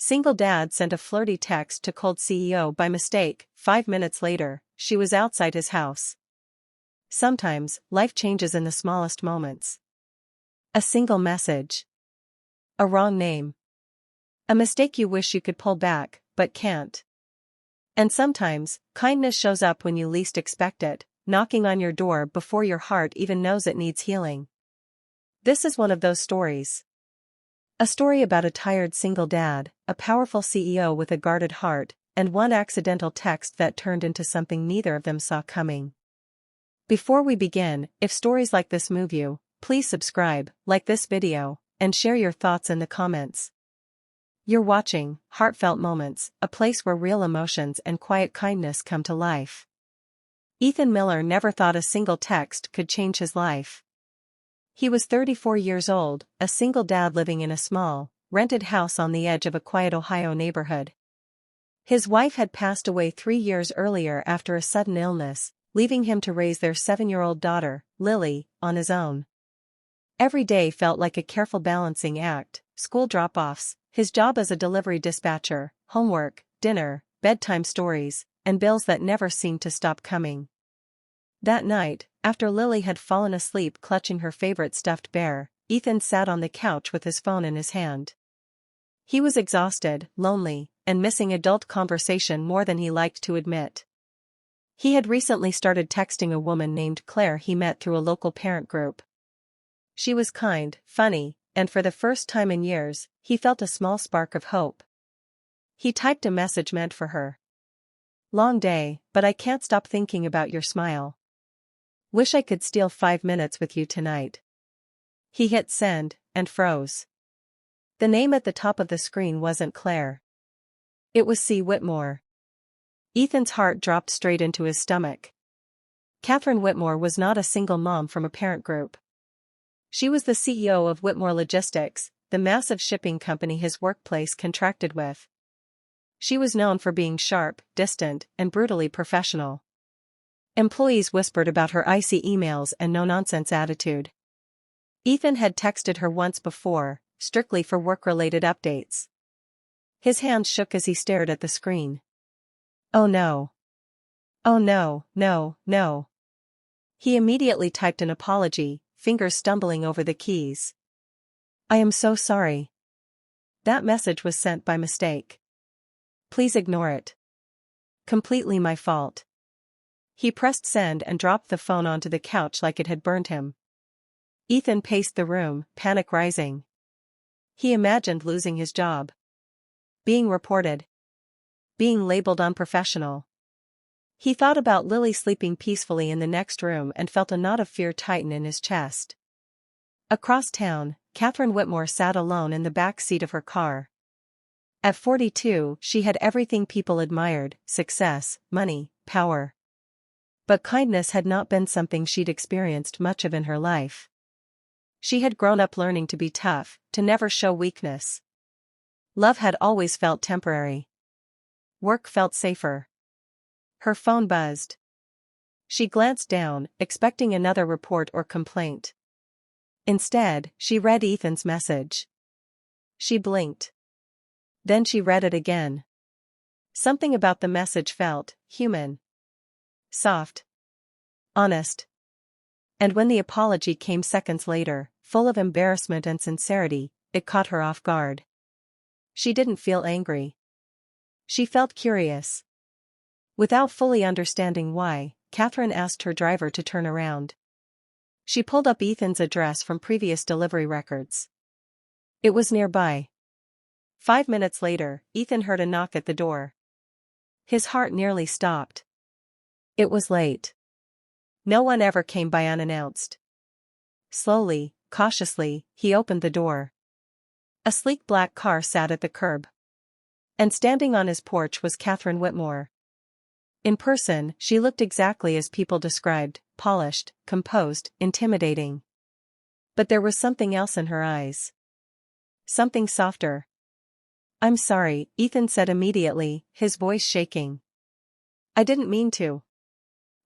Single dad sent a flirty text to cold CEO by mistake. 5 minutes later, she was outside his house. Sometimes, life changes in the smallest moments. A single message. A wrong name. A mistake you wish you could pull back, but can't. And sometimes, kindness shows up when you least expect it, knocking on your door before your heart even knows it needs healing. This is one of those stories. A story about a tired single dad, a powerful CEO with a guarded heart, and one accidental text that turned into something neither of them saw coming. Before we begin, if stories like this move you, please subscribe, like this video, and share your thoughts in the comments. You're watching Heartfelt Moments, a place where real emotions and quiet kindness come to life. Ethan Miller never thought a single text could change his life. He was 34 years old, a single dad living in a small, rented house on the edge of a quiet Ohio neighborhood. His wife had passed away 3 years earlier after a sudden illness, leaving him to raise their 7-year-old daughter, Lily, on his own. Every day felt like a careful balancing act: school drop-offs, his job as a delivery dispatcher, homework, dinner, bedtime stories, and bills that never seemed to stop coming. That night, after Lily had fallen asleep clutching her favorite stuffed bear, Ethan sat on the couch with his phone in his hand. He was exhausted, lonely, and missing adult conversation more than he liked to admit. He had recently started texting a woman named Claire he met through a local parent group. She was kind, funny, and for the first time in years, he felt a small spark of hope. He typed a message meant for her. "Long day, but I can't stop thinking about your smile. Wish I could steal 5 minutes with you tonight." He hit send, and froze. The name at the top of the screen wasn't Claire. It was C. Whitmore. Ethan's heart dropped straight into his stomach. Catherine Whitmore was not a single mom from a parent group. She was the CEO of Whitmore Logistics, the massive shipping company his workplace contracted with. She was known for being sharp, distant, and brutally professional. Employees whispered about her icy emails and no-nonsense attitude. Ethan had texted her once before, strictly for work-related updates. His hands shook as he stared at the screen. Oh no. Oh no, no, no. He immediately typed an apology, fingers stumbling over the keys. "I am so sorry. That message was sent by mistake. Please ignore it. Completely my fault." He pressed send and dropped the phone onto the couch like it had burned him. Ethan paced the room, panic rising. He imagined losing his job. Being reported. Being labeled unprofessional. He thought about Lily sleeping peacefully in the next room and felt a knot of fear tighten in his chest. Across town, Catherine Whitmore sat alone in the back seat of her car. At 42, she had everything people admired: success, money, power. But kindness had not been something she'd experienced much of in her life. She had grown up learning to be tough, to never show weakness. Love had always felt temporary. Work felt safer. Her phone buzzed. She glanced down, expecting another report or complaint. Instead, she read Ethan's message. She blinked. Then she read it again. Something about the message felt human. Soft. Honest. And when the apology came seconds later, full of embarrassment and sincerity, it caught her off guard. She didn't feel angry. She felt curious. Without fully understanding why, Catherine asked her driver to turn around. She pulled up Ethan's address from previous delivery records. It was nearby. 5 minutes later, Ethan heard a knock at the door. His heart nearly stopped. It was late. No one ever came by unannounced. Slowly, cautiously, he opened the door. A sleek black car sat at the curb. And standing on his porch was Catherine Whitmore. In person, she looked exactly as people described: polished, composed, intimidating. But there was something else in her eyes. Something softer. "I'm sorry," Ethan said immediately, his voice shaking. "I didn't mean to."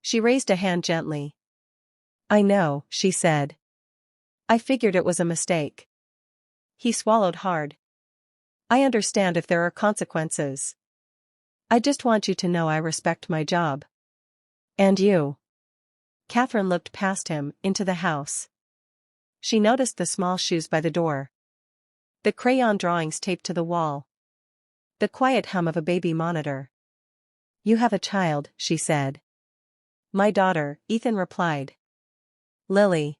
She raised a hand gently. "I know," she said. "I figured it was a mistake." He swallowed hard. I understand if there are consequences. I just want you to know I respect my job. And you. Catherine looked past him, into the house. She noticed the small shoes by the door. The crayon drawings taped to the wall. The quiet hum of a baby monitor. You have a child, she said. My daughter, Ethan replied. Lily.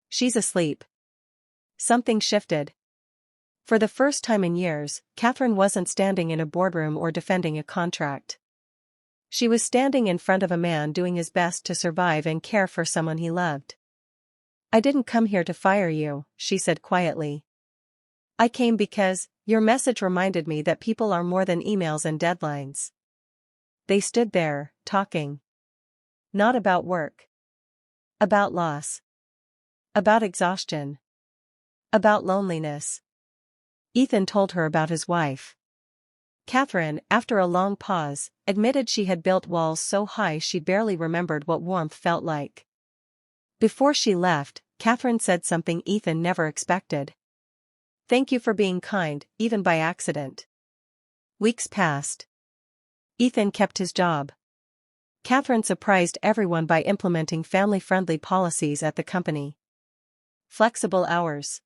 She's asleep. Something shifted. For the first time in years, Catherine wasn't standing in a boardroom or defending a contract. She was standing in front of a man doing his best to survive and care for someone he loved. I didn't come here to fire you, she said quietly. I came because your message reminded me that people are more than emails and deadlines. They stood there, talking. Not about work. About loss. About exhaustion. About loneliness. Ethan told her about his wife. Catherine, after a long pause, admitted she had built walls so high she barely remembered what warmth felt like. Before she left, Catherine said something Ethan never expected. Thank you for being kind, even by accident. Weeks passed. Ethan kept his job. Catherine surprised everyone by implementing family-friendly policies at the company. Flexible hours.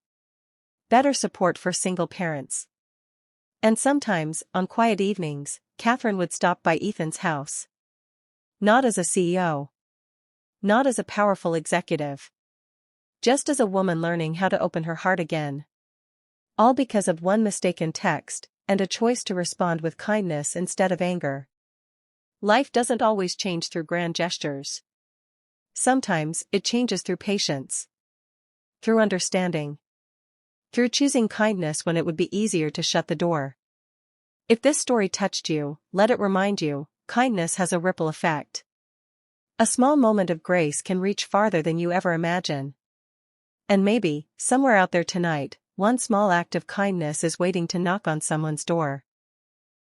Better support for single parents. And sometimes, on quiet evenings, Catherine would stop by Ethan's house. Not as a CEO. Not as a powerful executive. Just as a woman learning how to open her heart again. All because of one mistaken text, and a choice to respond with kindness instead of anger. Life doesn't always change through grand gestures. Sometimes, it changes through patience. Through understanding. Through choosing kindness when it would be easier to shut the door. If this story touched you, let it remind you, kindness has a ripple effect. A small moment of grace can reach farther than you ever imagine. And maybe, somewhere out there tonight, one small act of kindness is waiting to knock on someone's door.